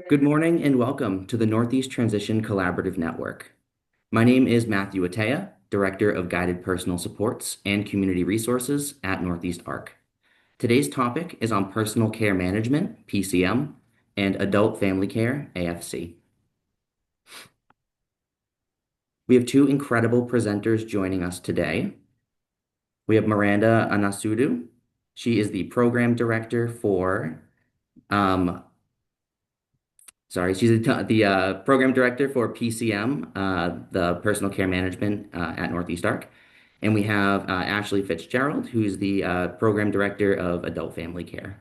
Good morning and welcome to the Northeast Transition Collaborative Network. My name is Matthew Atea, Director of Guided Personal Supports and Community Resources at Northeast ARC. Today's topic is on personal care management, PCM, and adult family care, AFC. We have two incredible presenters joining us today. We have Miranda Anasudu. She is the Program Director for she's the program director for PCM, the personal care management at Northeast ARC. And we have Ashley Fitzgerald, who's the program director of adult family care.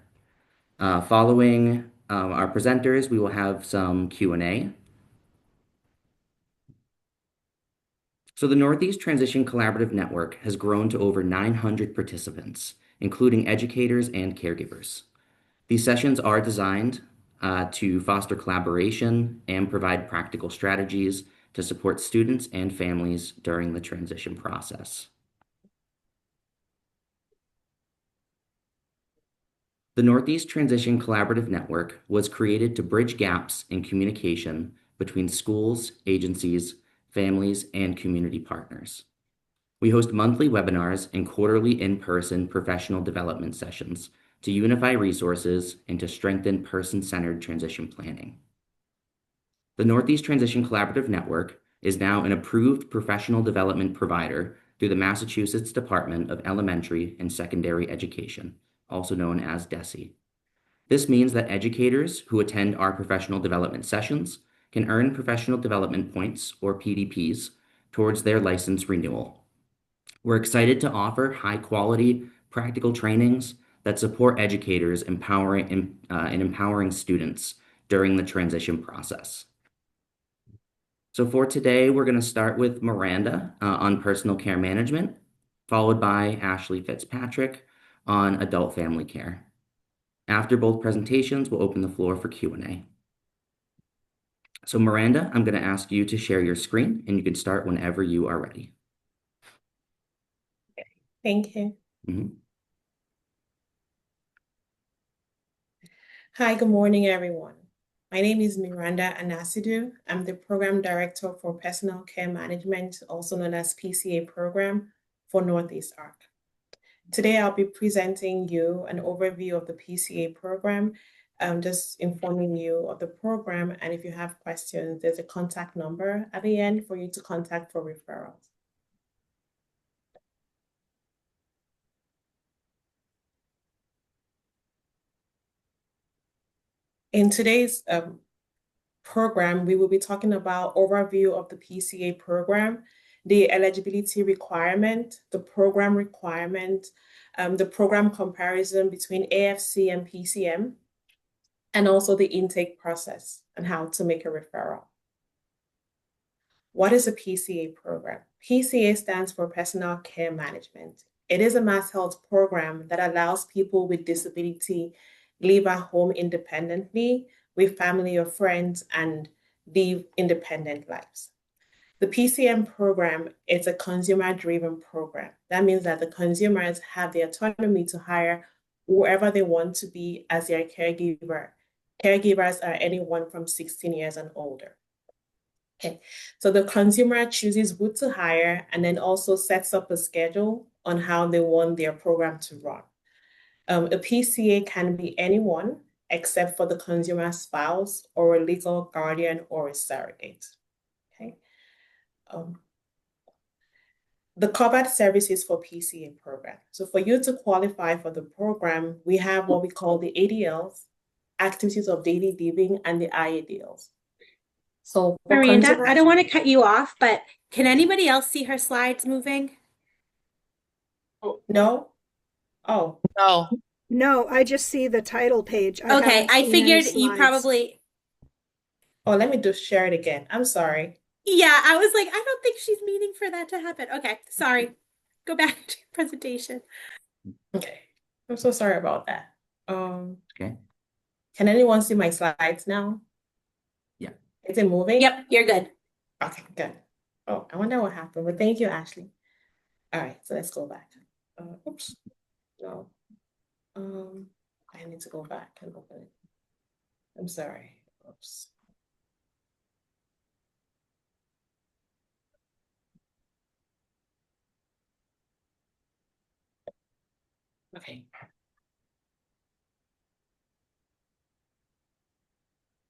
Following our presenters, we will have some Q&A. So the Northeast Transition Collaborative Network has grown to over 900 participants, including educators and caregivers. These sessions are designed to foster collaboration and provide practical strategies to support students and families during the transition process. The Northeast Transition Collaborative Network was created to bridge gaps in communication between schools, agencies, families, and community partners. We host monthly webinars and quarterly in-person professional development sessions to unify resources and to strengthen person-centered transition planning. The Northeast Transition Collaborative Network is now an approved professional development provider through the Massachusetts Department of Elementary and Secondary Education, also known as DESE. This means that educators who attend our professional development sessions can earn professional development points, or PDPs, towards their license renewal. We're excited to offer high-quality, practical trainings that support educators in empowering students during the transition process. So for today, we're going to start with Miranda on personal care management, followed by Ashley Fitzpatrick on adult family care. After both presentations, we'll open the floor for Q&A. So Miranda, I'm going to ask you to share your screen, and you can start whenever you are ready. Thank you. Mm-hmm. Hi, good morning, everyone. My name is Miranda Anasidu. I'm the Program Director for Personal Care Management, also known as PCA program for Northeast ARC. Today, I'll be presenting you an overview of the PCA program, just informing you of the program. And if you have questions, there's a contact number at the end for you to contact for referrals. In today's program, we will be talking about overview of the PCA program, the eligibility requirement, the program requirement, the program comparison between AFC and PCM, and also the intake process and how to make a referral. What is a PCA program? PCA stands for Personal Care Management. It is a mass health program that allows people with disability live at home independently with family or friends and live independent lives. The PCM program is a consumer-driven program. That means that the consumers have the autonomy to hire whoever they want to be as their caregiver. Caregivers are anyone from 16 years and older. Okay, so the consumer chooses who to hire and then also sets up a schedule on how they want their program to run. A PCA can be anyone except for the consumer's spouse or a legal guardian or a surrogate. Okay. The covered services for PCA program. So for you to qualify for the program, we have what we call the ADLs, activities of daily living, and the IADLs. So Miranda, I don't want to cut you off, but can anybody else see her slides moving? No? Oh. No. No, I just see the title page. Okay, I figured you probably... Oh, let me just share it again. I'm sorry. Yeah, I was like, I don't think she's meaning for that to happen. Okay, sorry. Go back to your presentation. Okay. I'm so sorry about that. Okay. Can anyone see my slides now? Yeah. Is it moving? Yep, you're good. Okay, good. Oh, I wonder what happened, but thank you, Ashley. All right, so let's go back. Oops. No. I need to go back and open it. I'm sorry. Oops. Okay.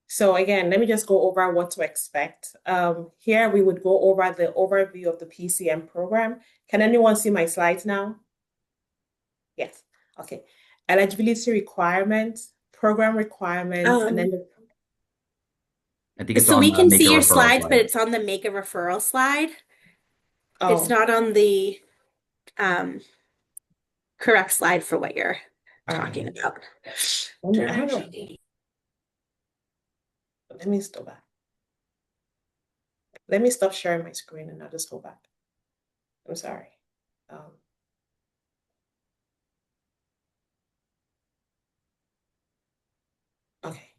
So again, let me just go over what to expect. Here we would go over the overview of the PCM program. Can anyone see my slides now? Yes. Okay. Eligibility requirements, program requirements, and then I think it's So on we the can make a see your referral slides, but slide. it's on the make a referral slide. It's oh, not on the um, correct slide for what you're all talking right. about. I don't know. Let me stop back. Let me stop sharing my screen and I'll just go back. I'm sorry. Okay.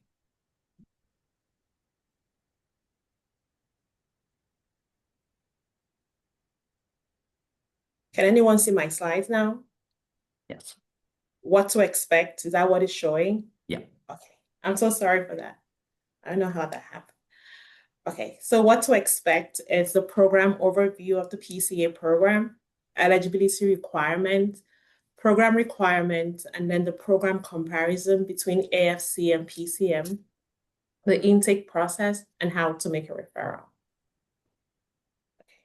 Can anyone see my slides now? Yes. What to expect? Is that what it's showing? Yeah. Okay. I'm so sorry for that. I don't know how that happened. Okay, so what to expect is the program overview of the PCA program, eligibility requirements, program requirements, and then the program comparison between AFC and PCM, the intake process, and how to make a referral. Okay.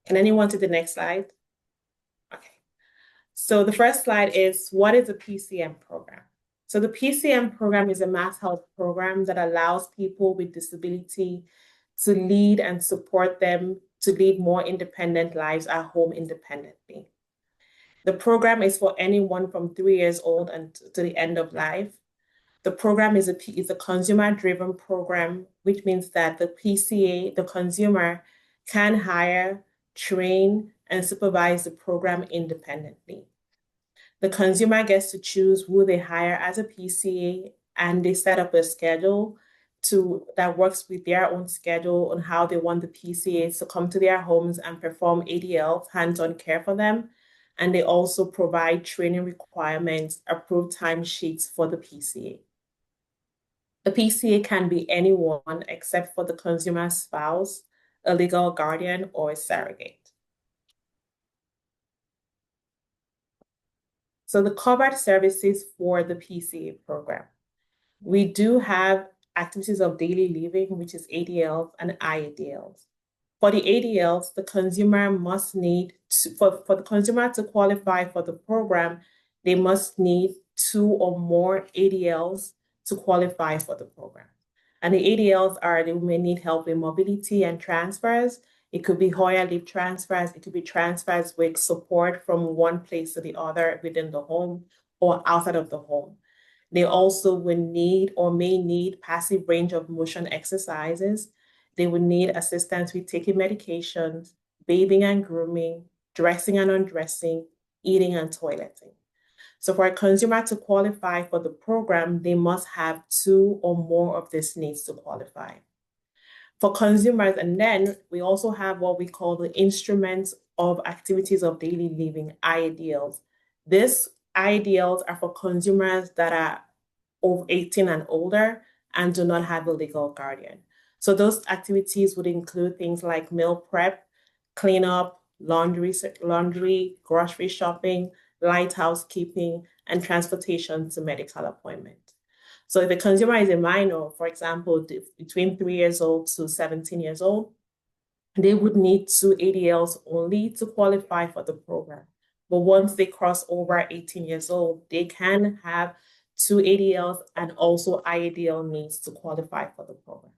Can anyone see the next slide? Okay. So the first slide is, what is a PCM program? So the PCM program is a mass health program that allows people with disability to lead and support them to lead more independent lives at home independently. The program is for anyone from 3 years old and to the end of life. The program is a consumer-driven program, which means that the PCA, the consumer, can hire, train, and supervise the program independently. The consumer gets to choose who they hire as a PCA, and they set up a schedule that works with their own schedule on how they want the PCAs to come to their homes and perform ADL, hands-on care for them. And they also provide training requirements, approved timesheets for the PCA. The PCA can be anyone except for the consumer's spouse, a legal guardian, or a surrogate. So the covered services for the PCA program. We do have activities of daily living, which is ADLs and IADLs. For the ADLs, the consumer must need for the consumer to qualify for the program, they must need 2 or more ADLs to qualify for the program. And the ADLs they may need help with mobility and transfers. It could be Hoyer leave transfers. It could be transfers with support from one place to the other within the home or outside of the home. They also will need or may need passive range of motion exercises. They would need assistance with taking medications, bathing and grooming, dressing and undressing, eating and toileting. So for a consumer to qualify for the program, they must have 2 or more of these needs to qualify. For consumers, and then we also have what we call the instruments of activities of daily living, IADLs. These IADLs are for consumers that are over 18 and older and do not have a legal guardian. So those activities would include things like meal prep, cleanup, laundry, grocery shopping, light housekeeping, and transportation to medical appointments. So if a consumer is a minor, for example, between 3 years old to 17 years old, they would need 2 ADLs only to qualify for the program. But once they cross over 18 years old, they can have 2 ADLs and also IADL needs to qualify for the program.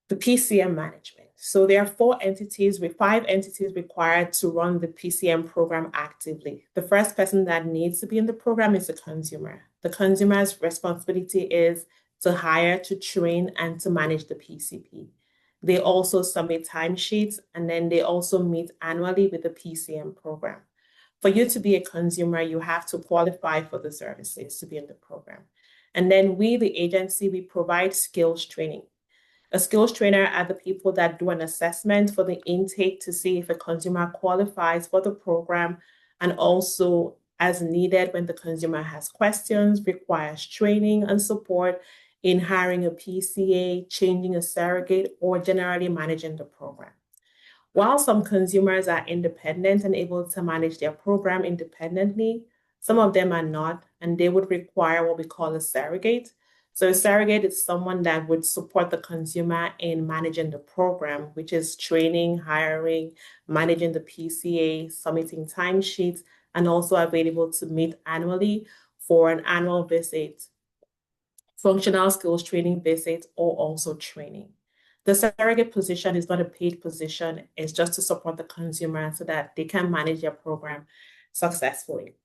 The PCM management. So there are 5 entities required to run the PCM program actively. The first person that needs to be in the program is the consumer. The consumer's responsibility is to hire, to train, and to manage the PCP. They also submit timesheets, and then they also meet annually with the PCM program. For you to be a consumer, you have to qualify for the services to be in the program. And then we, the agency, we provide skills training. A skills trainer are the people that do an assessment for the intake to see if a consumer qualifies for the program and also as needed when the consumer has questions, requires training and support in hiring a PCA, changing a surrogate, or generally managing the program. While some consumers are independent and able to manage their program independently, some of them are not, and they would require what we call a surrogate. So a surrogate is someone that would support the consumer in managing the program, which is training, hiring, managing the PCA, submitting timesheets, and also available to meet annually for an annual visit, functional skills training visit, or also training. The surrogate position is not a paid position. It's just to support the consumer so that they can manage their program successfully.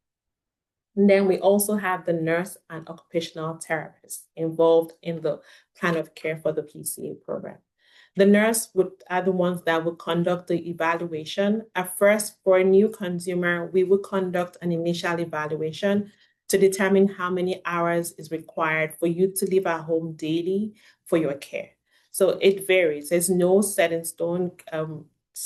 And then we also have the nurse and occupational therapist involved in the plan of care for the PCA program. The nurse are the ones that would conduct the evaluation. At first, for a new consumer, we would conduct an initial evaluation to determine how many hours is required for you to leave at home daily for your care. So it varies. There's no set in stone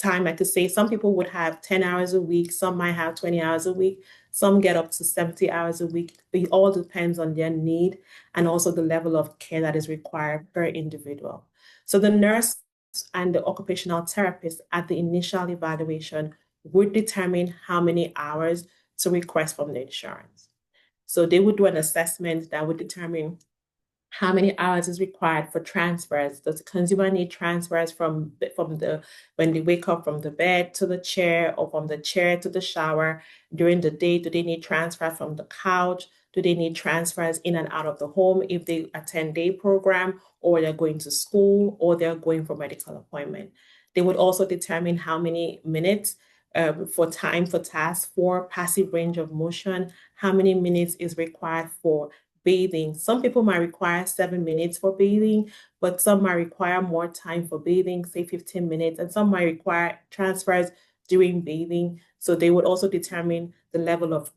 time. I could say some people would have 10 hours a week, some might have 20 hours a week, some get up to 70 hours a week. It all depends on their need and also the level of care that is required per individual. So the nurse and the occupational therapist at the initial evaluation would determine how many hours to request from the insurance. So they would do an assessment that would determine how many hours is required for transfers. Does the consumer need transfers from when they wake up from the bed to the chair, or from the chair to the shower during the day? Do they need transfer from the couch? Do they need transfers in and out of the home if they attend day program, or they're going to school, or they're going for medical appointment? They would also determine how many minutes for time for task 4, passive range of motion, how many minutes is required for bathing. Some people might require 7 minutes for bathing, but some might require more time for bathing, say 15 minutes, and some might require transfers during bathing. So they would also determine the level of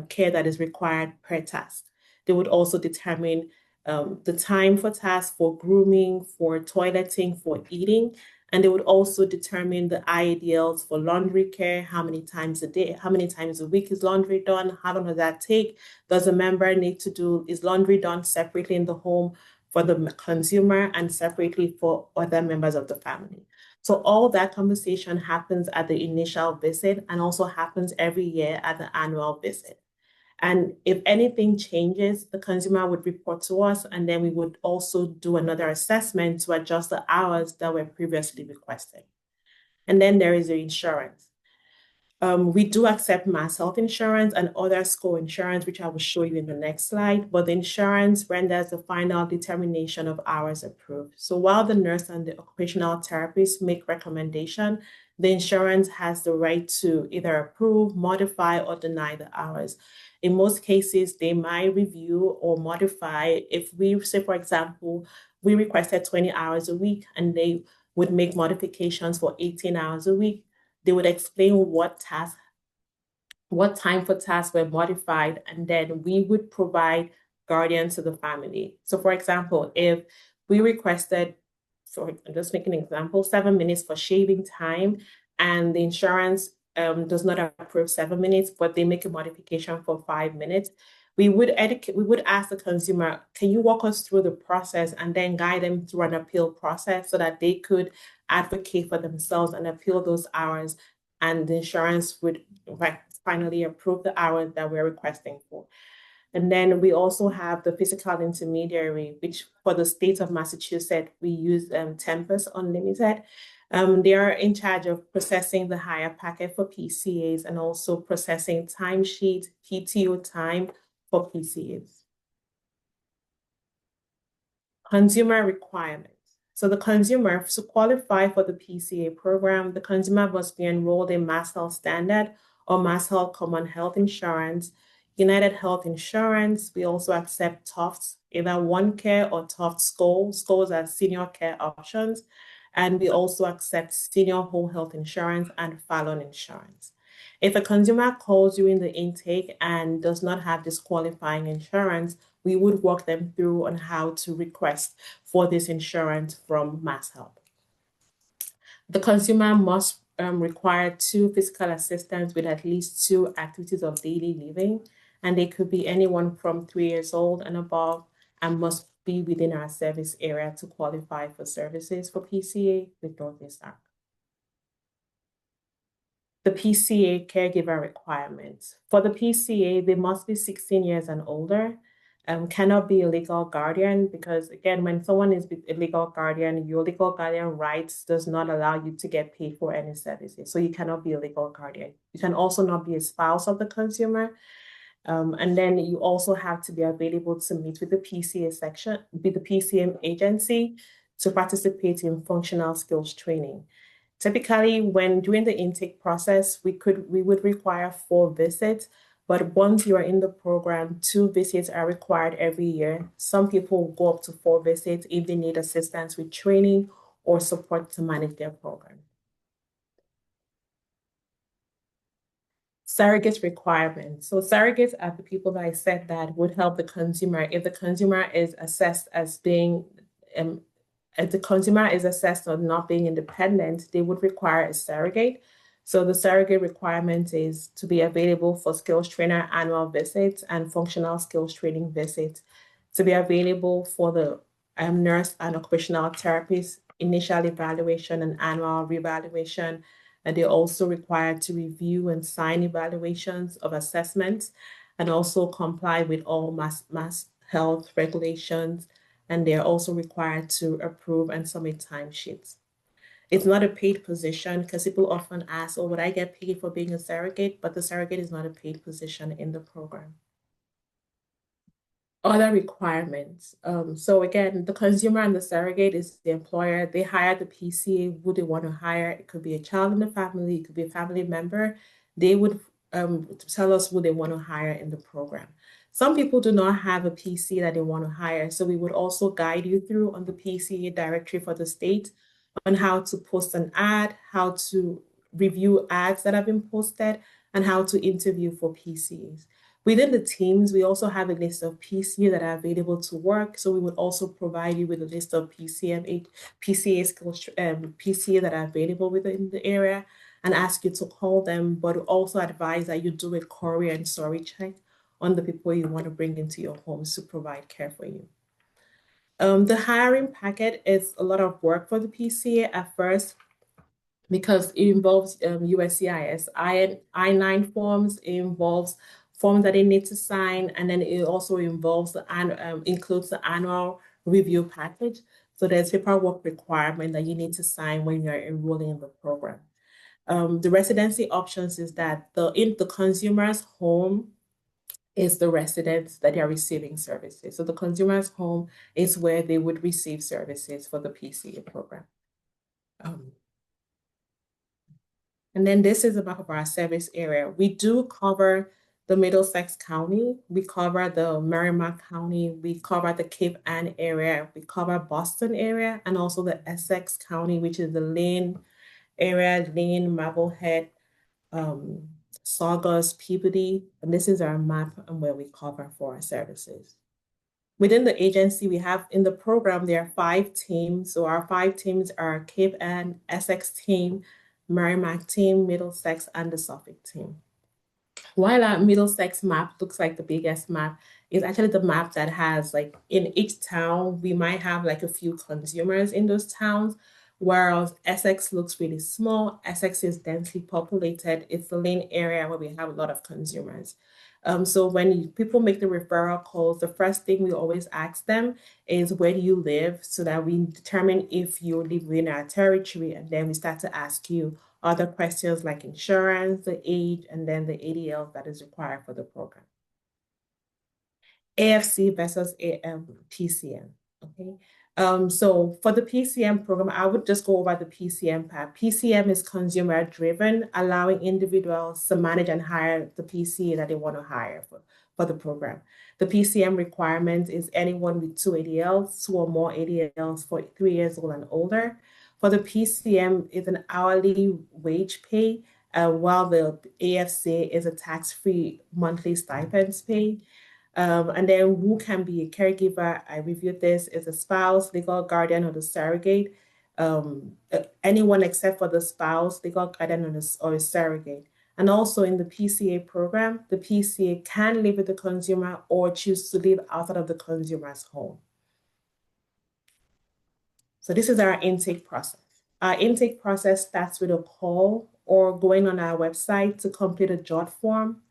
care that is required per task. They would also determine the time for tasks for grooming, for toileting, for eating. And they would also determine the ideals for laundry care, how many times a day, how many times a week is laundry done, how long does that take? Does a member need to do, is laundry done separately in the home for the consumer and separately for other members of the family? So all that conversation happens at the initial visit and also happens every year at the annual visit. And if anything changes, the consumer would report to us, and then we would also do another assessment to adjust the hours that were previously requested. And then there is the insurance. We do accept mass health insurance and other SCO insurance, which I will show you in the next slide, but the insurance renders the final determination of hours approved. So while the nurse and the occupational therapist make recommendation, the insurance has the right to either approve, modify, or deny the hours. In most cases, they might review or modify. If we say, for example, we requested 20 hours a week and they would make modifications for 18 hours a week, they would explain what time for tasks were modified, and then we would provide guardians to the family. So for example, if we requested, I'm just making an example, 7 minutes for shaving time, and the insurance does not approve 7 minutes, but they make a modification for 5 minutes, we would ask the consumer, can you walk us through the process, and then guide them through an appeal process so that they could advocate for themselves and appeal those hours, and the insurance would finally approve the hours that we're requesting for. And then we also have the physical intermediary, which for the state of Massachusetts, we use Tempest Unlimited. They are in charge of processing the hire packet for PCAs and also processing timesheet, PTO time for PCAs. Consumer requirements. So the consumer, to qualify for the PCA program, the consumer must be enrolled in Mass Health Standard or Mass Health Common Health Insurance, United Health Insurance. We also accept Tufts, either OneCare or Tufts SCO. SCOs are senior care options. And we also accept senior whole health insurance and Fallon insurance. If a consumer calls during the intake and does not have this qualifying insurance, we would walk them through on how to request for this insurance from Mass Health. The consumer must require 2 physical assistants with at least 2 activities of daily living, and they could be anyone from 3 years old and above, and must be within our service area to qualify for services for PCA with Northeast Arc. The PCA caregiver requirements. For the PCA, they must be 16 years and older, cannot be a legal guardian, because again, when someone is a legal guardian, your legal guardian rights does not allow you to get paid for any services. So you cannot be a legal guardian. You can also not be a spouse of the consumer. And then you also have to be available to meet with the PCA section, with the PCM agency, to participate in functional skills training. Typically, when during the intake process, we would require 4 visits, but once you are in the program, 2 visits are required every year. Some people go up to 4 visits if they need assistance with training or support to manage their program. Surrogate requirements. So surrogates are the people that I said that would help the consumer. If the consumer is assessed as being if the consumer is assessed on not being independent, they would require a surrogate. So the surrogate requirement is to be available for skills trainer annual visits and functional skills training visits, to be available for the nurse and occupational therapist initial evaluation and annual reevaluation. And they're also required to review and sign evaluations of assessments, and also comply with all mass health regulations. And they're also required to approve and submit timesheets. It's not a paid position, because people often ask, oh, would I get paid for being a surrogate? But the surrogate is not a paid position in the program. Other requirements. So again, the consumer and the surrogate is the employer. They hire the PCA who they want to hire. It could be a child in the family, it could be a family member. They would tell us who they want to hire in the program. Some people do not have a PC that they want to hire, so we would also guide you through on the PCA directory for the state on how to post an ad, how to review ads that have been posted, and how to interview for PCAs. Within the teams, we also have a list of PCA that are available to work, so we would also provide you with a list of PCA skills, PCA that are available within the area, and ask you to call them, but also advise that you do a query and story check on the people you want to bring into your homes to provide care for you. The hiring packet is a lot of work for the PCA at first, because it involves USCIS I-9 forms, it involves forms that they need to sign, and then it also involves includes the annual review package. So there's paperwork requirement that you need to sign when you're enrolling in the program. The residency options is that the consumer's home is the residence that they are receiving services. So the consumer's home is where they would receive services for the PCA program. And then this is a map of our service area. We do cover the Middlesex County, we cover the Merrimack County, we cover the Cape Ann area, we cover Boston area, and also the Essex County, which is the Lynn area, Lynn, Marblehead, Saugus, Peabody, and this is our map and where we cover for our services. Within the agency, we have in the program, there are 5 teams. So our 5 teams are Cape Ann, Essex team, Merrimack team, Middlesex, and the Suffolk team. While our Middlesex map looks like the biggest map, it's actually the map that has, like, in each town, we might have like a few consumers in those towns, whereas Essex looks really small. Essex is densely populated. It's the Lynn area where we have a lot of consumers. So when people make the referral calls, the first thing we always ask them is, where do you live? So that we determine if you live within our territory, and then we start to ask you other questions like insurance, the age, and then the ADL that is required for the program. AFC versus PCM, okay? So for the PCM program, I would just go over the PCM part. PCM is consumer driven, allowing individuals to manage and hire the PCA that they want to hire for the program. The PCM requirement is anyone with 2 ADLs, 2 or more ADLs for 3 years old and older. For the PCM, it's an hourly wage pay, while the AFC is a tax-free monthly stipends pay. And then who can be a caregiver? I reviewed this as a spouse, legal guardian, or the surrogate. anyone except for the spouse, legal guardian, or a surrogate. And also in the PCA program, the PCA can live with the consumer or choose to live outside of the consumer's home. So this is our intake process. Our intake process starts with a call or going on our website to complete a JOT form.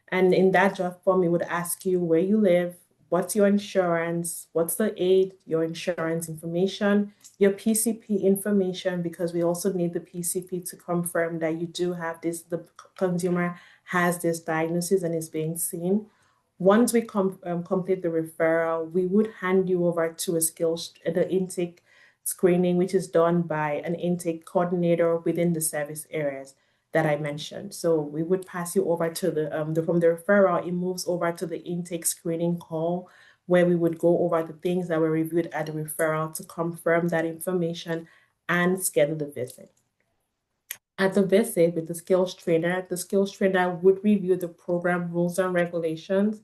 And in that JOT form, it would ask you where you live, what's your insurance, what's the aid, your insurance information, your PCP information, because we also need the PCP to confirm that you do have this, the consumer has this diagnosis and is being seen. Once we complete the referral, we would hand you over to the intake screening, which is done by an intake coordinator within the service areas that I mentioned. So we would pass you over to from the referral, it moves over to the intake screening call, where we would go over the things that were reviewed at the referral to confirm that information and schedule the visit. At the visit with the skills trainer would review the program rules and regulations,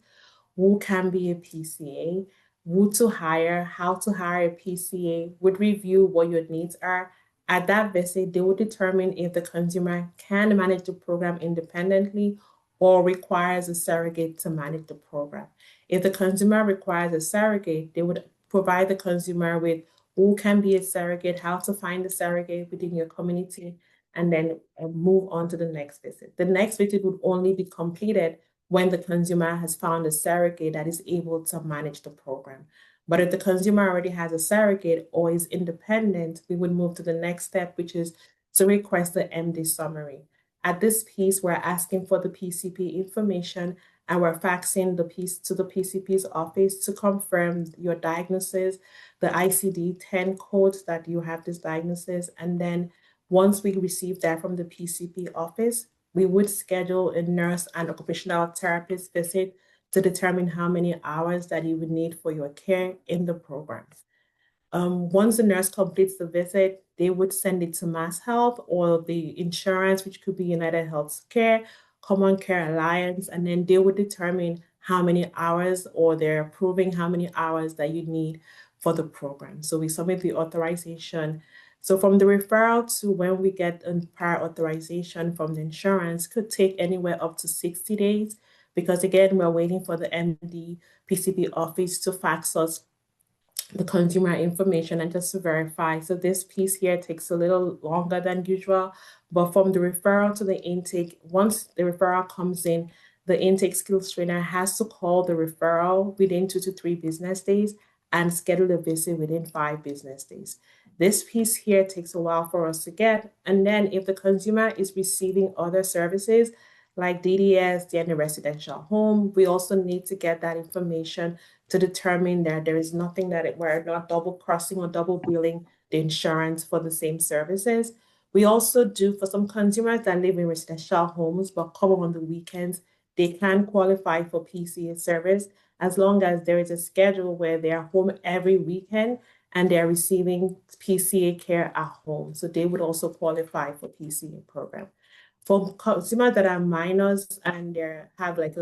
who can be a PCA, who to hire, how to hire a PCA, would review what your needs are. At that visit, they would determine if the consumer can manage the program independently or requires a surrogate to manage the program. If the consumer requires a surrogate, they would provide the consumer with who can be a surrogate, how to find a surrogate within your community, and then move on to the next visit. The next visit would only be completed when the consumer has found a surrogate that is able to manage the program. But if the consumer already has a surrogate or is independent, we would move to the next step, which is to request the MD summary. At this piece, we're asking for the PCP information and we're faxing the piece to the PCP's office to confirm your diagnosis, the ICD-10 codes that you have this diagnosis. And then once we receive that from the PCP office, we would schedule a nurse and occupational therapist visit to determine how many hours that you would need for your care in the program. Once the nurse completes the visit, they would send it to Mass Health or the insurance, which could be United Healthcare, Common Care Alliance, and then they would determine how many hours, or they're approving how many hours that you need for the program. So we submit the authorization. So from the referral to when we get a prior authorization from the insurance could take anywhere up to 60 days, because again, we're waiting for the MD PCP office to fax us the consumer information and just to verify. So this piece here takes a little longer than usual, but from the referral to the intake, once the referral comes in, the intake skills trainer has to call the referral within 2 to 3 business days and schedule a visit within 5 business days. This piece here takes a while for us to get. And then if the consumer is receiving other services like DDS, they're in a residential home, we also need to get that information to determine that there is nothing that we're not double crossing or double billing the insurance for the same services. We also do, for some consumers that live in residential homes but come on the weekends, they can qualify for PCA service as long as there is a schedule where they are home every weekend and they're receiving PCA care at home. So they would also qualify for PCA program. For consumers that are minors and they have like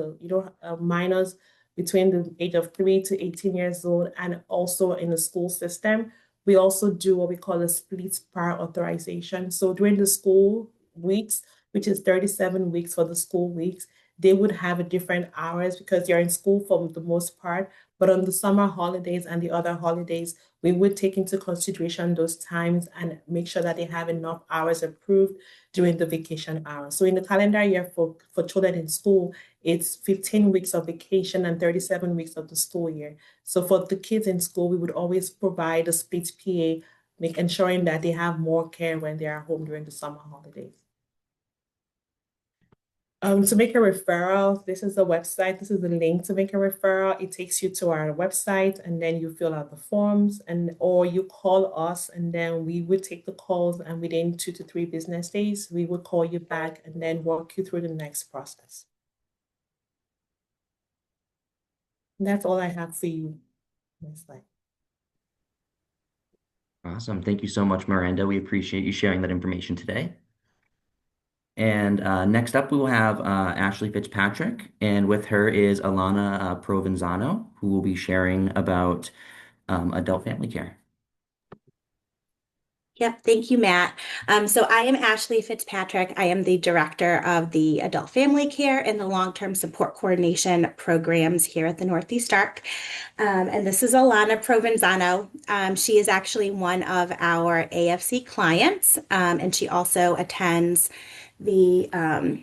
minors between the age of 3 to 18 years old and also in the school system, we also do what we call a split prior authorization. So during the school weeks, which is 37 weeks for the school weeks, they would have a different hours because you're in school for the most part. But on the summer holidays and the other holidays, we would take into consideration those times and make sure that they have enough hours approved during the vacation hours. So in the calendar year for children in school, it's 15 weeks of vacation and 37 weeks of the school year. So for the kids in school, we would always provide a split PA, ensuring that they have more care when they are home during the summer holidays. To make a referral, this is the website. This is the link to make a referral. It takes you to our website and then you fill out the forms or you call us and then we would take the calls and within 2 to 3 business days, we would call you back and then walk you through the next process. And that's all I have for you. Next slide. Awesome. Thank you so much, Miranda. We appreciate you sharing that information today. And next up, we will have Ashley Fitzpatrick, and with her is Alana Provenzano, who will be sharing about adult family care. Yep, thank you, Matt. So I am Ashley Fitzpatrick. I am the director of the adult family care and the long-term support coordination programs here at the Northeast Arc. And this is Alana Provenzano. She is actually one of our AFC clients, and she also attends the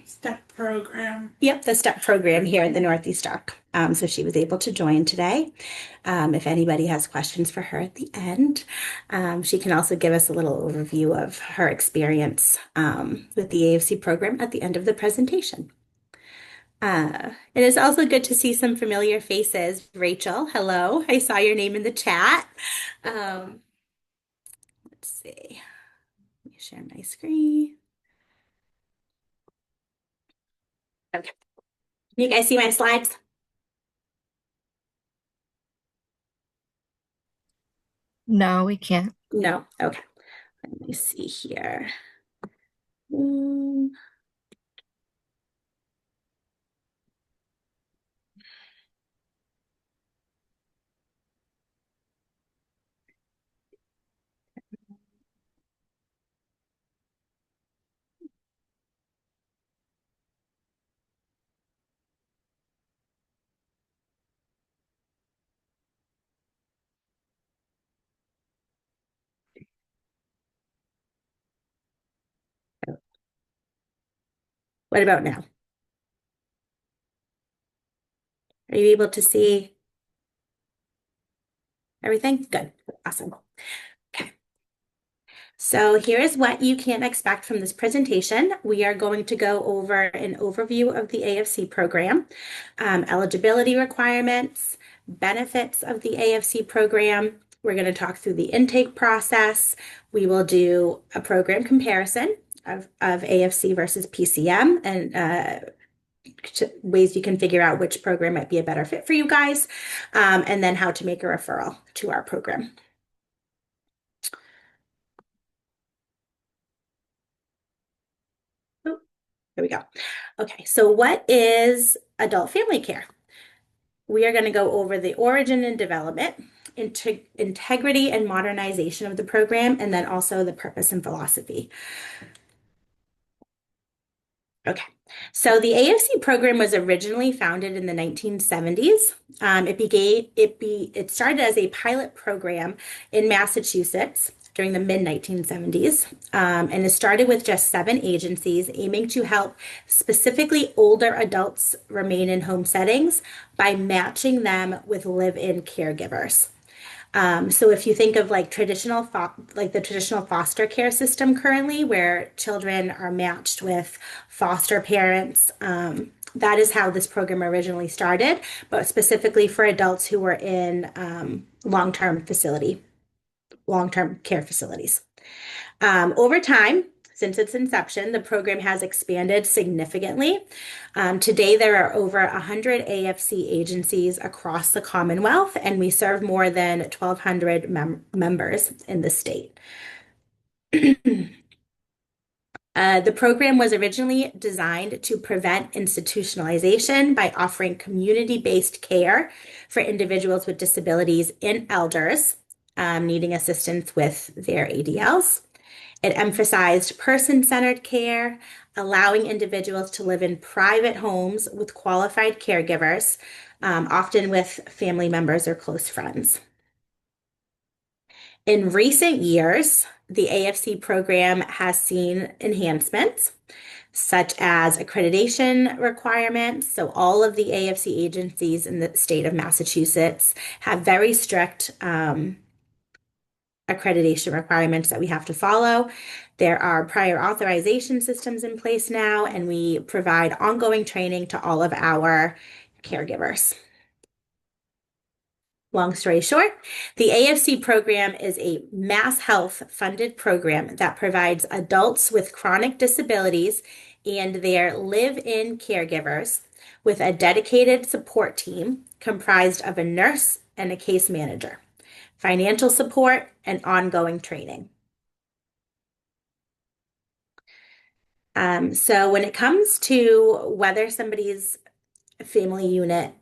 STEP program. Yep, the STEP program here at the Northeast Arc. So she was able to join today. If anybody has questions for her at the end, she can also give us a little overview of her experience with the AFC program at the end of the presentation. It is also good to see some familiar faces. Rachel, hello. I saw your name in the chat. Let's see. Let me share my screen. Okay. You guys see my slides? No, we can't. No. Okay. Let me see here. Mm. What about now? Are you able to see everything? Good. Awesome. Okay. So here is what you can expect from this presentation. We are going to go over an overview of the AFC program, eligibility requirements, benefits of the AFC program. We're going to talk through the intake process. We will do a program comparison of AFC versus PCM and ways you can figure out which program might be a better fit for you guys, and then how to make a referral to our program. Oh, there we go. Okay, so what is adult family care? We are going to go over the origin and development, integrity and modernization of the program, and then also the purpose and philosophy. Okay, so the AFC program was originally founded in the 1970s. It started as a pilot program in Massachusetts during the mid-1970s, and it started with just 7 agencies aiming to help specifically older adults remain in home settings by matching them with live-in caregivers. So if you think of like the traditional foster care system currently, where children are matched with foster parents, that is how this program originally started, but specifically for adults who were in long-term care facilities. Over time, since its inception, the program has expanded significantly. Today, there are over 100 AFC agencies across the Commonwealth, and we serve more than 1,200 members in the state. The program was originally designed to prevent institutionalization by offering community-based care for individuals with disabilities and elders needing assistance with their ADLs. It emphasized person-centered care, allowing individuals to live in private homes with qualified caregivers, often with family members or close friends. In recent years, the AFC program has seen enhancements, such as accreditation requirements. So all of the AFC agencies in the state of Massachusetts have very strict accreditation requirements that we have to follow. There are prior authorization systems in place now, and we provide ongoing training to all of our caregivers. Long story short, the AFC program is a Mass Health funded program that provides adults with chronic disabilities and their live-in caregivers with a dedicated support team comprised of a nurse and a case manager, financial support, and ongoing training. So when it comes to whether somebody's family unit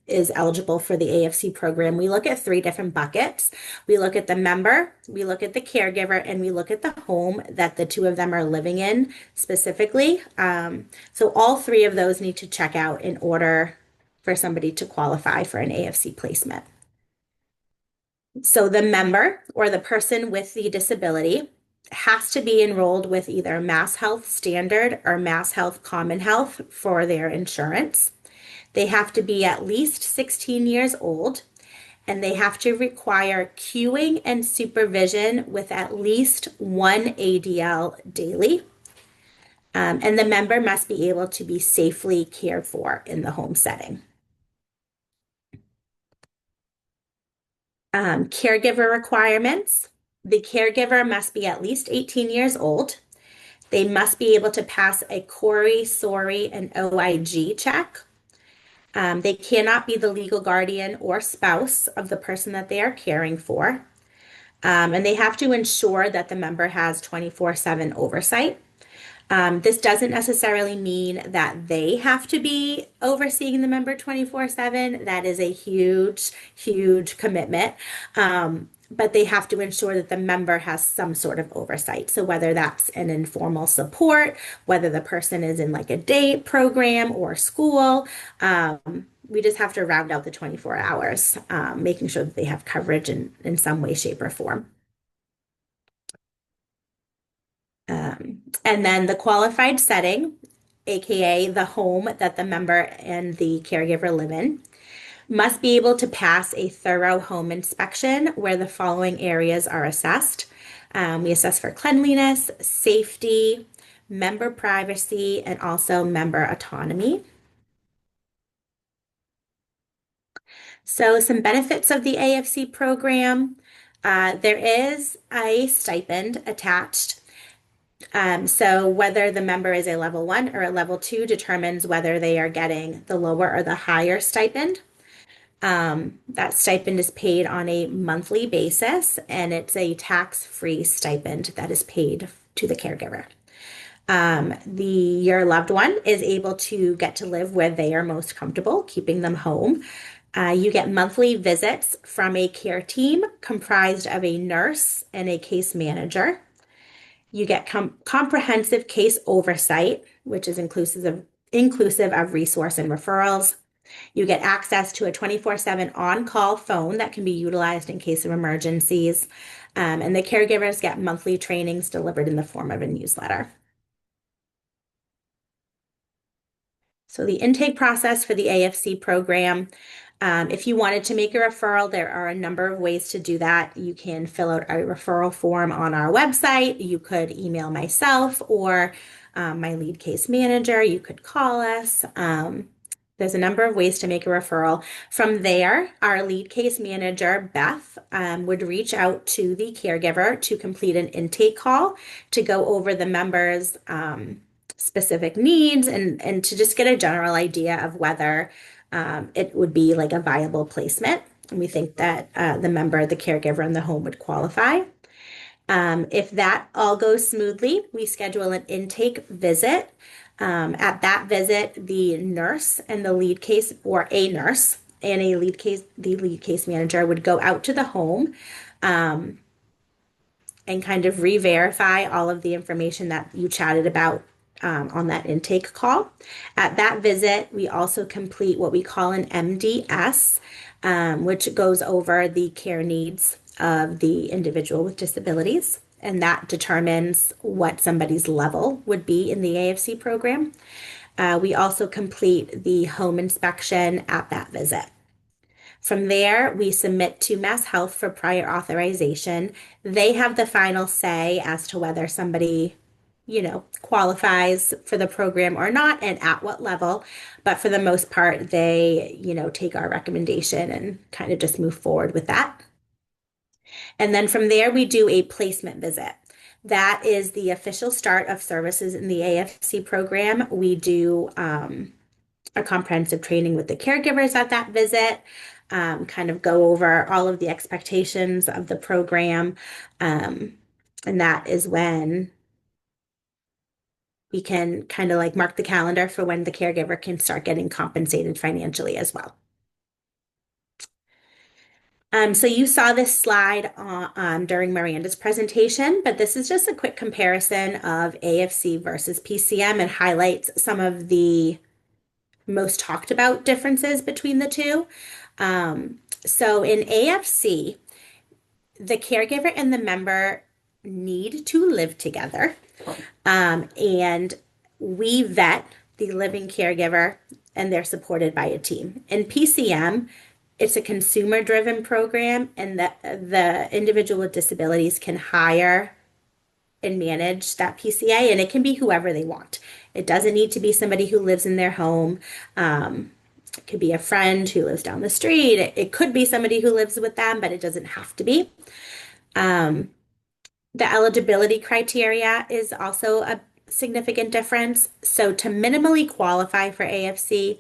is eligible for the AFC program, we look at three different buckets. We look at the member, we look at the caregiver, and we look at the home that the two of them are living in specifically. So all three of those need to check out in order for somebody to qualify for an AFC placement. So the member or the person with the disability has to be enrolled with either Mass Health Standard or Mass Health Common Health for their insurance. They have to be at least 16 years old, and they have to require cueing and supervision with at least one ADL daily. And the member must be able to be safely cared for in the home setting. Caregiver requirements. The caregiver must be at least 18 years old. They must be able to pass a CORI, SORI, and OIG check. They cannot be the legal guardian or spouse of the person that they are caring for. And they have to ensure that the member has 24/7 oversight. This doesn't necessarily mean that they have to be overseeing the member 24/7. That is a huge, huge commitment. But they have to ensure that the member has some sort of oversight. So whether that's an informal support, whether the person is in like a day program or school, we just have to round out the 24 hours, making sure that they have coverage in some way, shape, or form. And then the qualified setting, aka the home that the member and the caregiver live in, must be able to pass a thorough home inspection where the following areas are assessed. We assess for cleanliness, safety, member privacy, and also member autonomy. So some benefits of the AFC program. There is a stipend attached. So whether the member is a level 1 or a level 2 determines whether they are getting the lower or the higher stipend. That stipend is paid on a monthly basis, and it's a tax-free stipend that is paid to the caregiver. Your loved one is able to get to live where they are most comfortable, keeping them home. You get monthly visits from a care team comprised of a nurse and a case manager. You get comprehensive case oversight, which is inclusive of resource and referrals. You get access to a 24/7 on-call phone that can be utilized in case of emergencies. And the caregivers get monthly trainings delivered in the form of a newsletter. So the intake process for the AFC program, if you wanted to make a referral, there are a number of ways to do that. You can fill out a referral form on our website. You could email myself or my lead case manager. You could call us. There's a number of ways to make a referral. From there, our lead case manager, Beth, would reach out to the caregiver to complete an intake call to go over the member's specific needs and to just get a general idea of whether it would be like a viable placement. And we think that the member, the caregiver, and the home would qualify. If that all goes smoothly, we schedule an intake visit. At that visit, the nurse and the lead case, or a nurse and the lead case manager would go out to the home and kind of re-verify all of the information that you chatted about on that intake call. At that visit, we also complete what we call an MDS, which goes over the care needs of the individual with disabilities, and that determines what somebody's level would be in the AFC program. We also complete the home inspection at that visit. From there, we submit to Mass Health for prior authorization. They have the final say as to whether somebody, qualifies for the program or not and at what level. But for the most part, they, take our recommendation and kind of just move forward with that. And then from there, we do a placement visit. That is the official start of services in the AFC program. We do a comprehensive training with the caregivers at that visit, kind of go over all of the expectations of the program. And that is when we can kind of like mark the calendar for when the caregiver can start getting compensated financially as well. So you saw this slide during Miranda's presentation, but this is just a quick comparison of AFC versus PCM and highlights some of the most talked about differences between the two. So in AFC, the caregiver and the member need to live together. And we vet the living caregiver and they're supported by a team. In PCM, it's a consumer-driven program, and the individual with disabilities can hire and manage that PCA, and it can be whoever they want. It doesn't need to be somebody who lives in their home. It could be a friend who lives down the street. It could be somebody who lives with them, but it doesn't have to be. The eligibility criteria is also a significant difference. So to minimally qualify for AFC,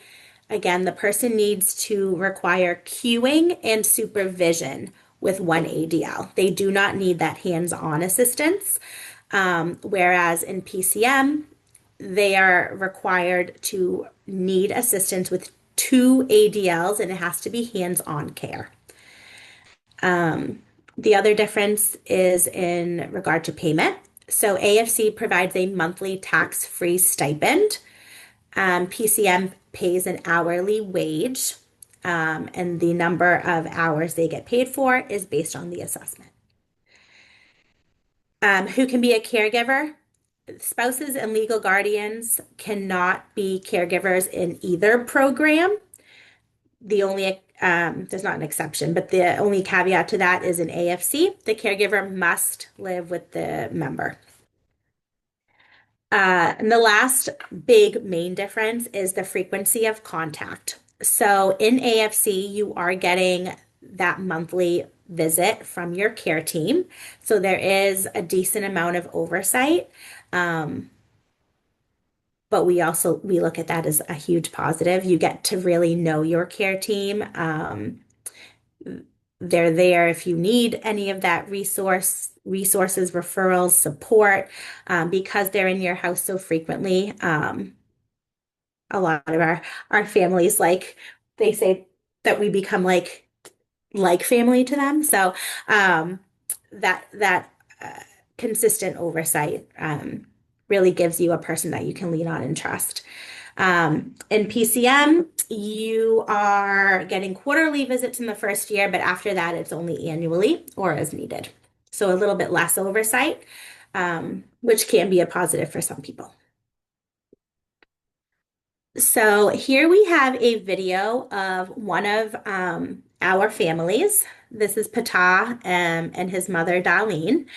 again, the person needs to require cueing and supervision with one ADL. They do not need that hands-on assistance. Whereas in PCM, they are required to need assistance with 2 ADLs, and it has to be hands-on care. The other difference is in regard to payment. So AFC provides a monthly tax-free stipend. PCM pays an hourly wage, and the number of hours they get paid for is based on the assessment. Who can be a caregiver? Spouses and legal guardians cannot be caregivers in either program. The only there's not an exception, but the only caveat to that is in AFC, the caregiver must live with the member. And the last big main difference is the frequency of contact. So in AFC, you are getting that monthly visit from your care team. So there is a decent amount of oversight. But we look at that as a huge positive. You get to really know your care team. They're there if you need any of that resources, referrals, support, because they're in your house so frequently. A lot of our families, like they say that we become like family to them. So that consistent oversight really gives you a person that you can lean on and trust. In PCM, you are getting quarterly visits in the first year, but after that, it's only annually or as needed. So a little bit less oversight, which can be a positive for some people. So here we have a video of one of our families. This is Pata and his mother, Darlene.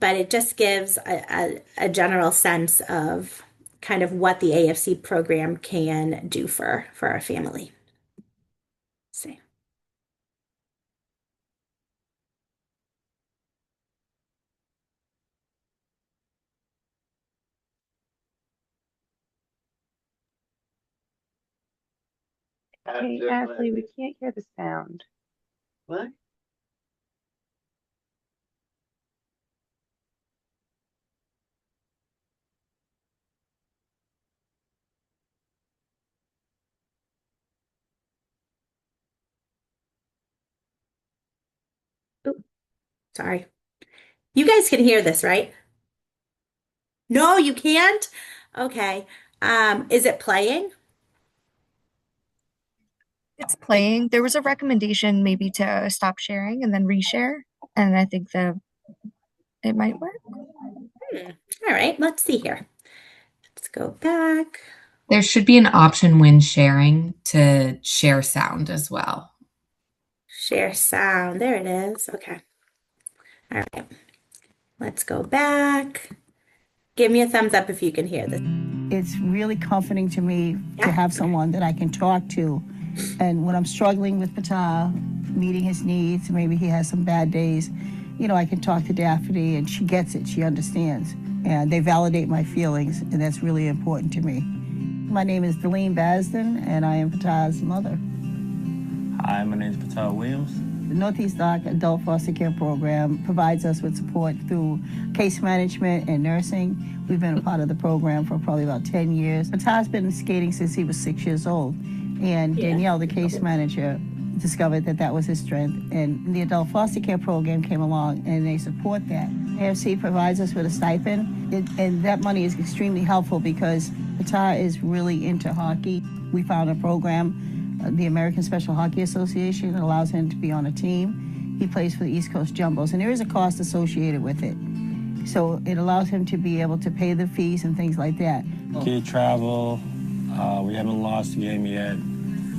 But it just gives a general sense of kind of what the AFC program can do for our family. Let's see. Hey, Ashley, we can't hear the sound. What? Ooh, sorry. You guys can hear this, right? No, you can't? Okay. Is it playing? It's playing. There was a recommendation maybe to stop sharing and then reshare, and I think it might work. All right, let's see here. Let's go back. There should be an option when sharing to share sound as well. Share sound. There it is. Okay. All right. Let's go back. Give me a thumbs up if you can hear this. It's really comforting to me to have someone that I can talk to. And when I'm struggling with Pata, meeting his needs, maybe he has some bad days, I can talk to Daphne and she gets it, she understands. And they validate my feelings, and that's really important to me. My name is Delene Basden, and I am Pata's mother. Hi, my name is Pata Williams. The Northeast Arc Adult Foster Care Program provides us with support through case management and nursing. We've been a part of the program for probably about 10 years. Pata's been skating since he was 6 years old. And Danielle, the case manager, discovered that that was his strength. And the adult foster care program came along and they support that. AFC provides us with a stipend, and that money is extremely helpful because Patah is really into hockey. We found a program, the American Special Hockey Association, that allows him to be on a team. He plays for the East Coast Jumbos, and there is a cost associated with it. So it allows him to be able to pay the fees and things like that. Kid travel, we haven't lost a game yet.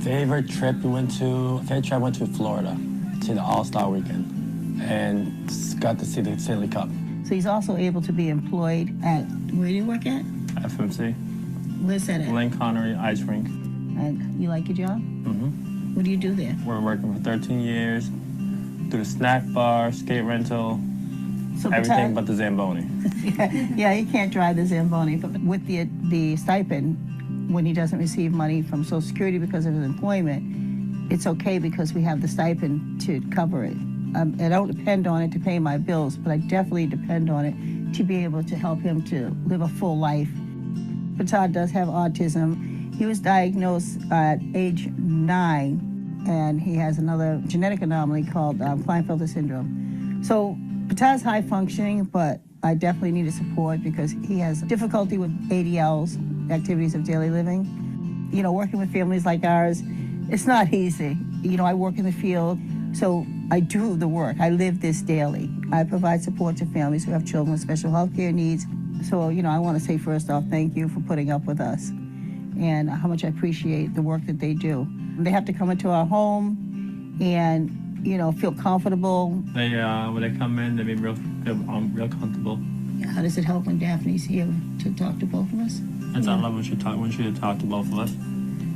Favorite trip we went to? Favorite trip I went to Florida, to the All-Star Weekend, and got to see the Stanley Cup. So he's also able to be employed at, where do you work at? FMC. Where's that at? Lynn Connery Ice Rink. And you like your job? Mm-hmm. What do you do there? We're working for 13 years. Do the snack bar, skate rental, So everything but the Zamboni. Yeah, he can't drive the Zamboni, but with the stipend, when he doesn't receive money from Social Security because of his employment, it's okay because we have the stipend to cover it. I don't depend on it to pay my bills, but I definitely depend on it to be able to help him to live a full life. Patah does have autism. He was diagnosed at age 9, and he has another genetic anomaly called Klinefelter syndrome. So Patah's high functioning, but I definitely need support because he has difficulty with ADLs, activities of daily living. You know, working with families like ours, it's not easy. You know, I work in the field, so I do the work. I live this daily. I provide support to families who have children with special health care needs. So, you know, I want to say first off, thank you for putting up with us and how much I appreciate the work that they do. They have to come into our home and, you know, feel comfortable. They when they come in, they feel real comfortable. How does it help when Daphne's here to talk to both of us? I love when she talk to both of us.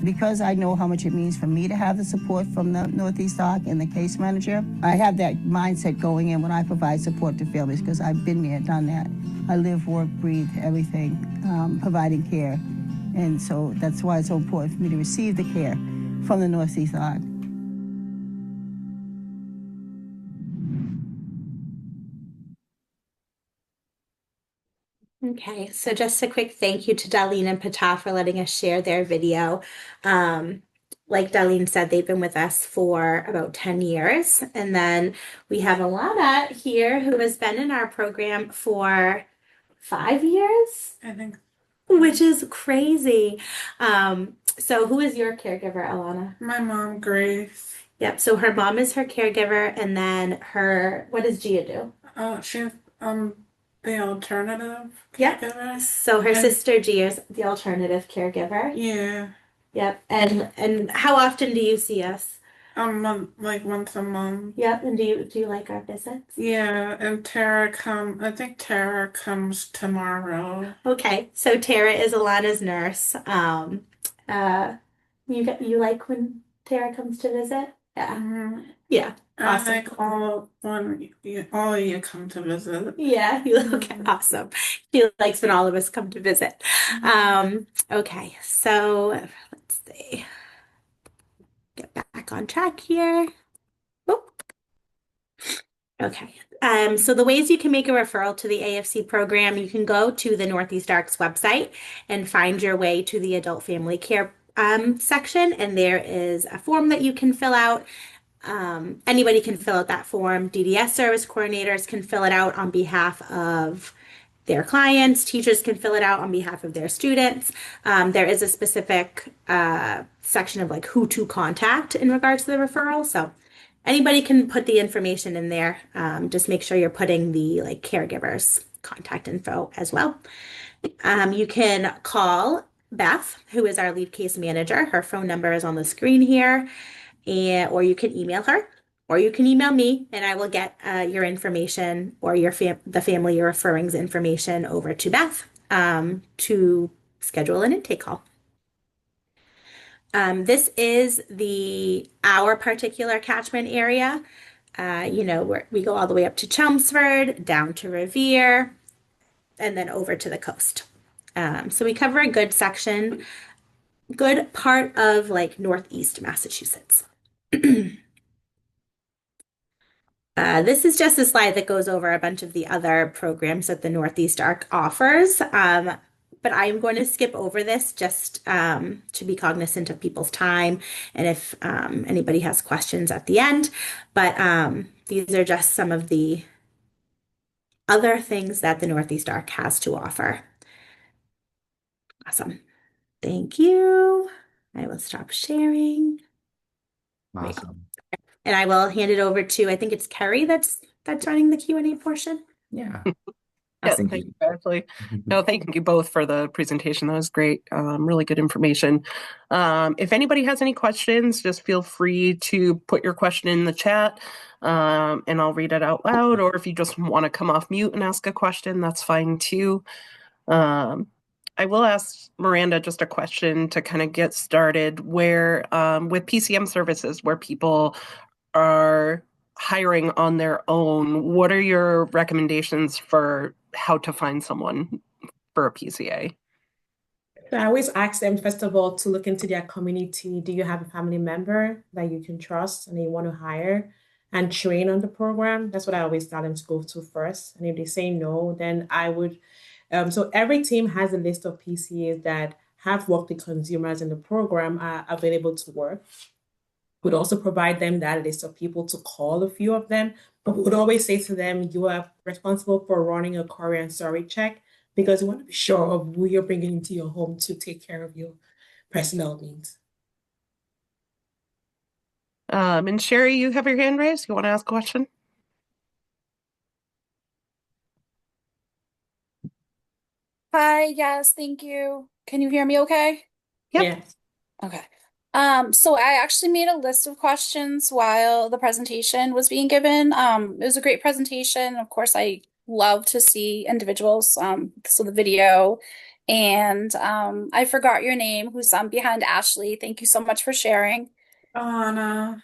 Because I know how much it means for me to have the support from the Northeast Doc and the case manager, I have that mindset going in when I provide support to families because I've been there, done that. I live, work, breathe, everything, providing care. And so that's why it's so important for me to receive the care from the Northeast Doc. Okay, so just a quick thank you to Darlene and Patah for letting us share their video. Like Darlene said, they've been with us for about 10 years. And then we have Alana here who has been in our program for 5 years, I think. which is crazy. So who is your caregiver, Alana? My mom, Grace. Yep, so her mom is her caregiver, and then what does Gia do? She's the alternative Yep. caregiver. So her sister Gia is the alternative caregiver. Yeah. Yep. And how often do you see us? Like once a month. Yep. And do you like our visits? Yeah, and I think Tara comes tomorrow. Okay. So Tara is Alana's nurse. You like when Tara comes to visit? Yeah. Mm-hmm. Yeah. I Awesome. like all of you come to visit. Yeah, okay, awesome. She likes when all of us come to visit. Okay, so let's see. Get back on track here. Oop. Okay. So the ways you can make a referral to the AFC program, you can go to the Northeast Arcs website and find your way to the adult family care section, and there is a form that you can fill out. Anybody can fill out that form. DDS service coordinators can fill it out on behalf of their clients. Teachers can fill it out on behalf of their students. There is a specific section of like who to contact in regards to the referral. So anybody can put the information in there. Just make sure you're putting the like caregivers contact info as well. You can call Beth, who is our lead case manager. Her phone number is on the screen here. Or you can email her, or you can email me, and I will get your information or the family you're referring's information over to Beth to schedule an intake call. This is our particular catchment area. We go all the way up to Chelmsford, down to Revere, and then over to the coast. So we cover a good part of like Northeast Massachusetts. This is just a slide that goes over a bunch of the other programs that the Northeast Arc offers. but I am going to skip over this just to be cognizant of people's time and if anybody has questions at the end. But these are just some of the other things that the Northeast Arc has to offer. Awesome. Thank you. I will stop sharing. Awesome. And I will hand it over to, I think it's Kerry that's running the Q&A portion. Yeah. Yeah, Thank thank you. you, Ashley. No, thank you both for the presentation. That was great. Really good information. If anybody has any questions, just feel free to put your question in the chat, and I'll read it out loud. Or if you just want to come off mute and ask a question, that's fine too. I will ask Miranda just a question to kind of get started. Where with PCM services, where people are hiring on their own, what are your recommendations for how to find someone for a PCA? So I always ask them, first of all, to look into their community. Do you have a family member that you can trust and you want to hire and train on the program? That's what I always tell them to go to first. And if they say no, then I would. So every team has a list of PCAs that have worked with consumers in the program are available to work. Would also provide them that list of people to call, a few of them, but would always say to them, you are responsible for running a query and story check because you want to be sure of who you're bringing into your home to take care of your personnel needs. And Sherry, you have your hand raised. You want to ask a question? Hi, yes, thank you. Can you hear me okay? Yep. Yes. Okay. So I actually made a list of questions while the presentation was being given. It was a great presentation. Of course, I love to see individuals, so the video. And I forgot your name, who's behind Ashley. Thank you so much for sharing. Alana.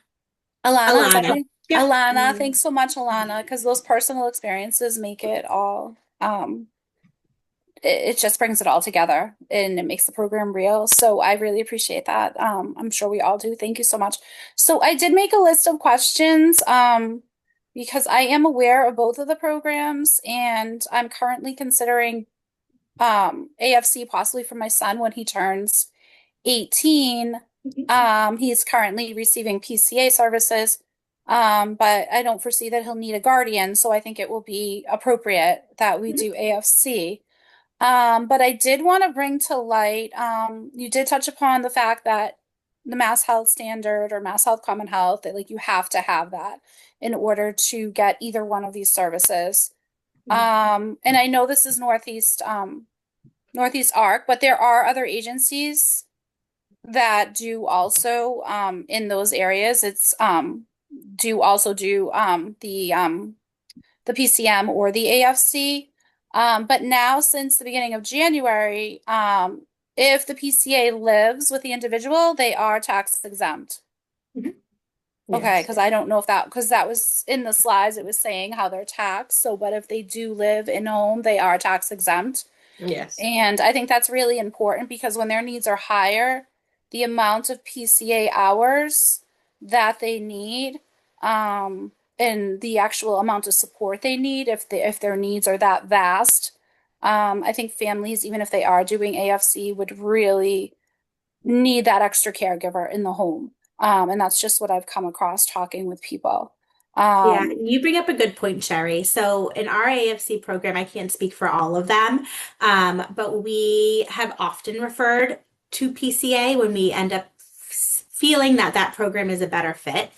Alana, is that Alana. right? Yep. Alana, thanks so much, Alana, because those personal experiences make it all it just brings it all together and it makes the program real. So I really appreciate that. I'm sure we all do. Thank you so much. So I did make a list of questions because I am aware of both of the programs and I'm currently considering AFC possibly for my son when he turns 18. He's currently receiving PCA services, but I don't foresee that he'll need a guardian. So I think it will be appropriate that we do AFC. But I did want to bring to light, you did touch upon the fact that the Mass Health Standard or Mass Health Common Health, that like you have to have that in order to get either one of these services. And I know this is Northeast Arc, but there are other agencies that do also in those areas. It's do also do the PCM or the AFC. But now, since the beginning of January, if the PCA lives with the individual, they are tax exempt. Okay, because I don't know if because that was in the slides, it was saying how they're taxed. So, but if they do live in home, they are tax exempt. Yes. And I think that's really important because when their needs are higher, the amount of PCA hours that they need, and the actual amount of support they need, if their needs are that vast, I think families, even if they are doing AFC, would really need that extra caregiver in the home. And that's just what I've come across talking with people. Yeah, you bring up a good point, Sherry. So in our AFC program, I can't speak for all of them, but we have often referred to PCA when we end up feeling that that program is a better fit.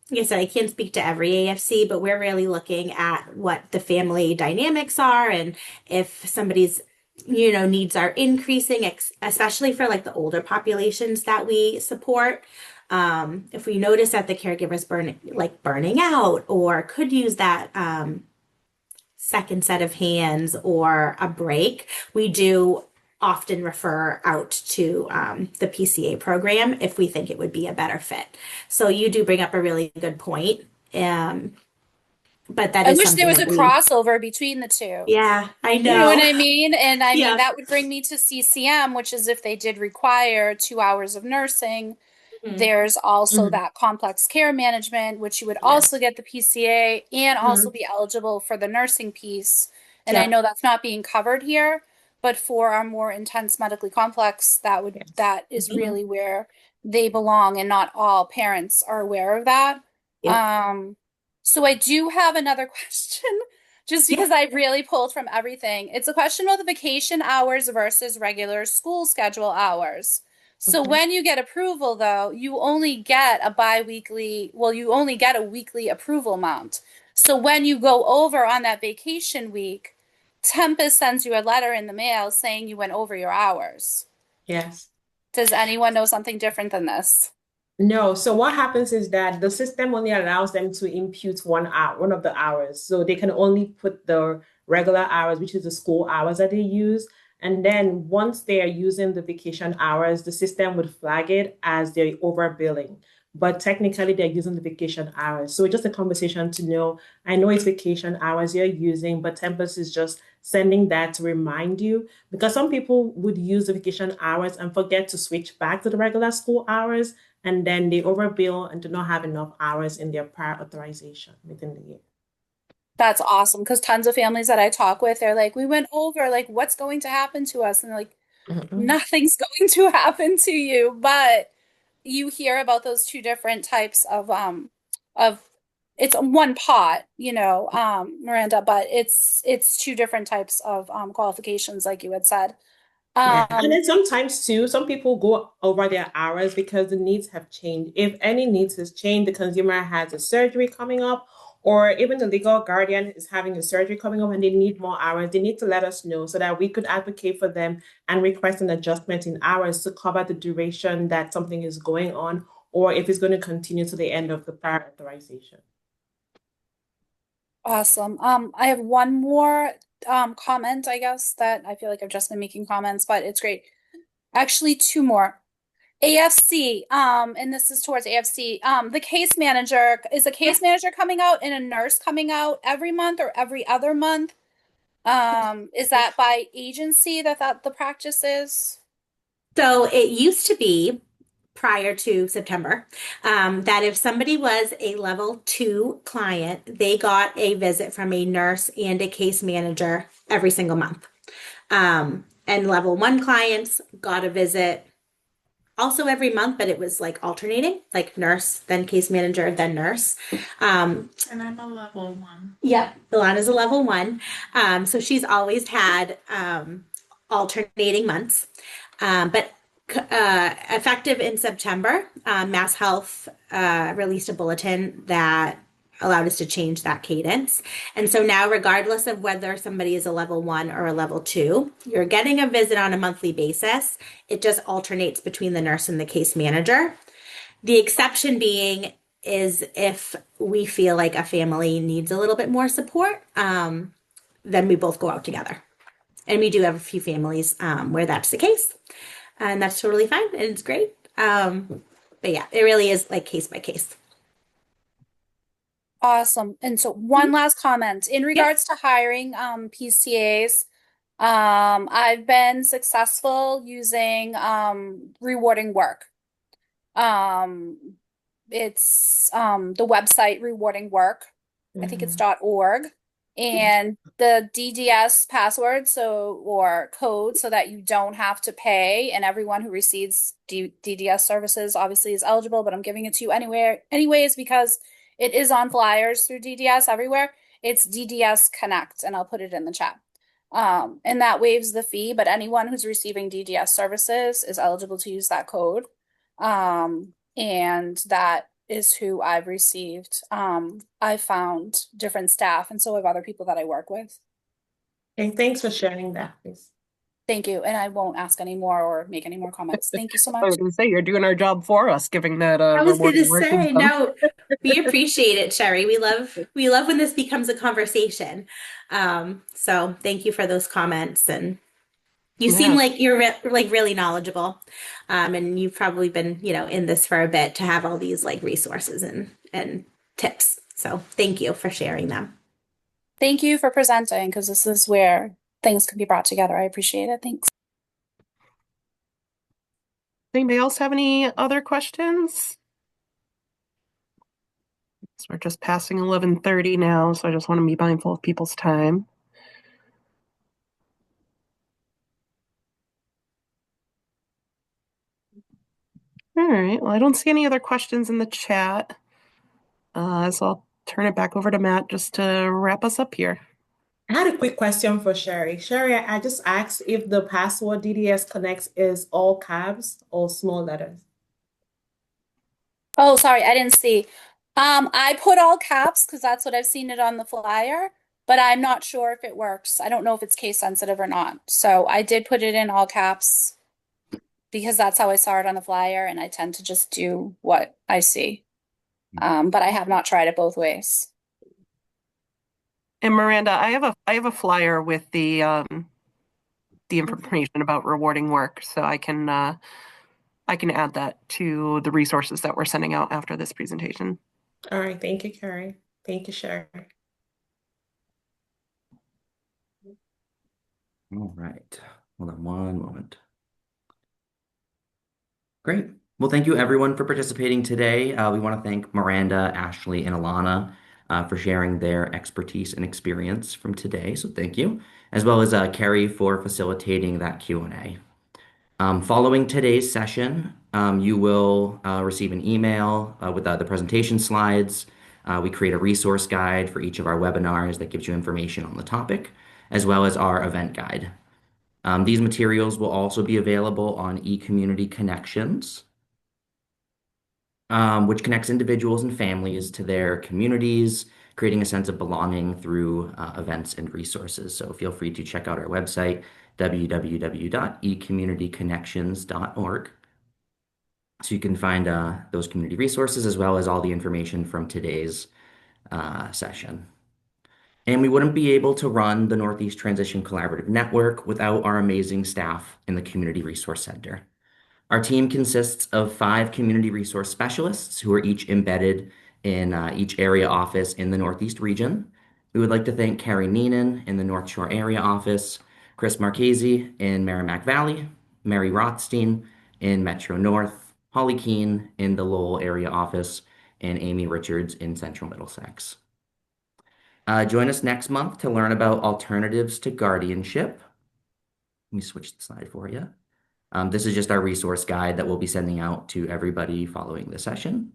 Like I said, I can't speak to every AFC, but we're really looking at what the family dynamics are and if somebody's needs are increasing, especially for like the older populations that we support. If we notice that the caregiver's burning out or could use that second set of hands or a break, we do often refer out to the PCA program if we think it would be a better fit. So you do bring up a really good point. But that I is wish there something was a that we, crossover between the two. yeah, I You know what know. I mean? And I Yeah. mean, that would bring me to CCM, which is if they did require 2 hours of nursing, there's also that complex care management, which you would also get the PCA and also be eligible for the nursing piece. And I Yep. know that's not being covered here, but for our more intense medically complex, Yes. that is really where they belong, and not all parents are aware of that. So I do have another question, just because I really pulled from everything. It's a question about the vacation hours versus regular school schedule hours. So when you get approval, though, you only get you only get a weekly approval amount. So when you go over on that vacation week, Tempest sends you a letter in the mail saying you went over your hours. Yes. Does anyone know something different than this? No. So what happens is that the system only allows them to impute 1 hour, one of the hours. So they can only put the regular hours, which is the school hours that they use. And then once they are using the vacation hours, the system would flag it as they're overbilling. But technically, they're using the vacation hours. So it's just a conversation to know. I know it's vacation hours you're using, but Tempest is just sending that to remind you, because some people would use the vacation hours and forget to switch back to the regular school hours, and then they overbill and do not have enough hours in their prior authorization within the year. That's awesome, because tons of families that I talk with, they're like, we went over, like, what's going to happen to us? And they're like, nothing's going to happen to you. But you hear about those two different types of it's one pot, Miranda, but it's two different types of qualifications, like you had said. And then sometimes too, some people go over their hours because the needs have changed. If any needs has changed, the consumer has a surgery coming up, or even the legal guardian is having a surgery coming up and they need more hours, they need to let us know so that we could advocate for them and request an adjustment in hours to cover the duration that something is going on, or if it's going to continue to the end of the prior authorization. Awesome. I have one more comment, I guess, that I feel like I've just been making comments, but it's great. Actually, two more. AFC, and this is towards AFC. The case manager, is a case manager coming out and a nurse coming out every month or every other month? Is that by agency that the practice is? So it used to be, prior to September, that if somebody was a level 2 client, they got a visit from a nurse and a case manager every single month. And level 1 clients got a visit also every month, but it was like alternating, like nurse, then case manager, then nurse. And I'm a level 1. Yeah, Ilana's a level 1. So she's always had alternating months. But effective in September, Mass Health released a bulletin that allowed us to change that cadence. And so now, regardless of whether somebody is a level 1 or a level 2, you're getting a visit on a monthly basis. It just alternates between the nurse and the case manager. The exception being is if we feel like a family needs a little bit more support, then we both go out together. And we do have a few families where that's the case. And that's totally fine, and it's great. But yeah, it really is like case by case. Awesome. And so one last comment in regards to hiring PCAs. I've been successful using rewarding work. It's the website rewarding work. I think it's .org. And the DDS password, or code, so that you don't have to pay, and everyone who receives DDS services obviously is eligible, but I'm giving it to you anyways, because it is on flyers through DDS everywhere. It's DDS Connect, and I'll put it in the chat. And that waives the fee, but anyone who's receiving DDS services is eligible to use that code. And that is who I've received. I've found different staff, and so have other people that I work with. Okay, thanks for sharing that, please. Thank you. And I won't ask any more or make any more comments. Thank you so I much. was going to say, you're doing our job for us, giving that I was going to rewarding work say, info. no, we appreciate it, Sherry. We love when this becomes a conversation. So thank you for those comments, and you seem like you're like really knowledgeable, and you've probably been, in this for a bit to have all these like resources and tips. So thank you for sharing them. Thank you for presenting, because this is where things can be brought together. I appreciate it. Thanks. Anybody else have any other questions? So we're just passing 11:30 now, so I just want to be mindful of people's time. All right. Well, I don't see any other questions in the chat. So I'll turn it back over to Matt just to wrap us up here. I had a quick question for Sherry. Sherry, I just asked if the password DDS Connects is all caps or small letters. Oh, sorry, I didn't see. I put all caps because that's what I've seen it on the flyer, but I'm not sure if it works. I don't know if it's case sensitive or not. So I did put it in all caps because that's how I saw it on the flyer, and I tend to just do what I see. But I have not tried it both ways. And Miranda, I have a flyer with the information about rewarding work, so I can add that to the resources that we're sending out after this presentation. All right, thank you, Carrie. Thank you, Sherry. All right. Hold on one moment. Great. Well, thank you everyone for participating today. We want to thank Miranda, Ashley, and Alana for sharing their expertise and experience from today. So thank you, as well as Carrie for facilitating that Q&A. Following today's session, you will receive an email with the presentation slides. We create a resource guide for each of our webinars that gives you information on the topic, as well as our event guide. These materials will also be available on eCommunity Connections, which connects individuals and families to their communities, creating a sense of belonging through events and resources. So feel free to check out our website, www.ecommunityconnections.org. So you can find those community resources as well as all the information from today's session. And we wouldn't be able to run the Northeast Transition Collaborative Network without our amazing staff in the Community Resource Center. Our team consists of 5 community resource specialists who are each embedded in each area office in the Northeast region. We would like to thank Carrie Neenan in the North Shore area office, Chris Marchese in Merrimack Valley, Mary Rothstein in Metro North, Holly Keene in the Lowell area office, and Amy Richards in Central Middlesex. Join us next month to learn about alternatives to guardianship. Let me switch the slide for you. This is just our resource guide that we'll be sending out to everybody following the session.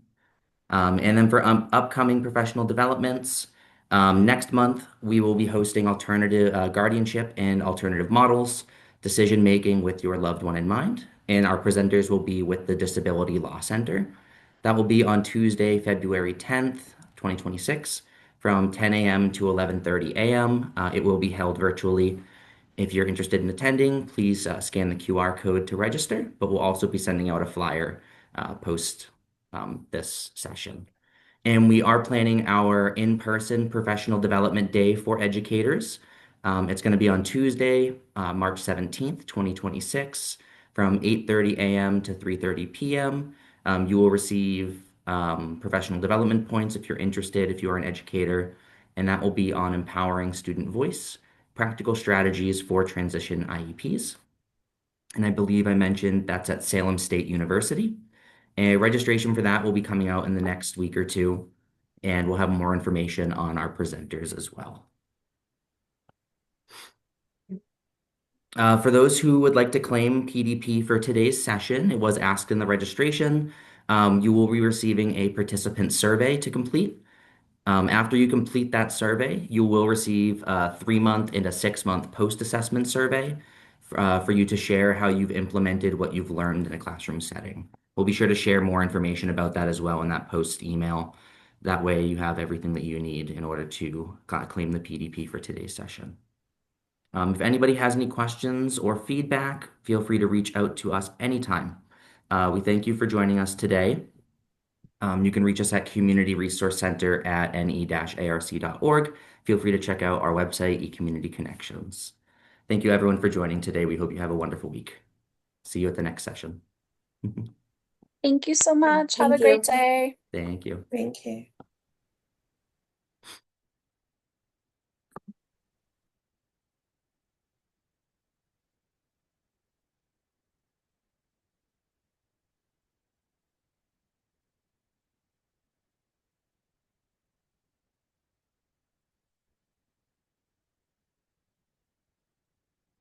And then for upcoming professional developments, next month we will be hosting alternative guardianship and alternative models, decision making with your loved one in mind. And our presenters will be with the Disability Law Center. That will be on Tuesday, February 10th, 2026, from 10 a.m. to 11:30 a.m. It will be held virtually. If you're interested in attending, please scan the QR code to register, but we'll also be sending out a flyer post this session. And we are planning our in-person professional development day for educators. It's going to be on Tuesday, March 17th, 2026, from 8:30 a.m. to 3:30 p.m. You will receive professional development points if you're interested, if you're an educator, and that will be on empowering student voice, practical strategies for transition IEPs. And I believe I mentioned that's at Salem State University. And registration for that will be coming out in the next week or two, and we'll have more information on our presenters as well. For those who would like to claim PDP for today's session, it was asked in the registration. You will be receiving a participant survey to complete. After you complete that survey, you will receive a 3-month and a 6-month post-assessment survey for you to share how you've implemented what you've learned in a classroom setting. We'll be sure to share more information about that as well in that post email. That way you have everything that you need in order to claim the PDP for today's session. If anybody has any questions or feedback, feel free to reach out to us anytime. We thank you for joining us today. You can reach us at Community Resource Center at ne-arc.org. Feel free to check out our website, eCommunity Connections. Thank you everyone for joining today. We hope you have a wonderful week. See you at the next session. Thank you so much. Have a Thank great you. day. Thank you. Thank you.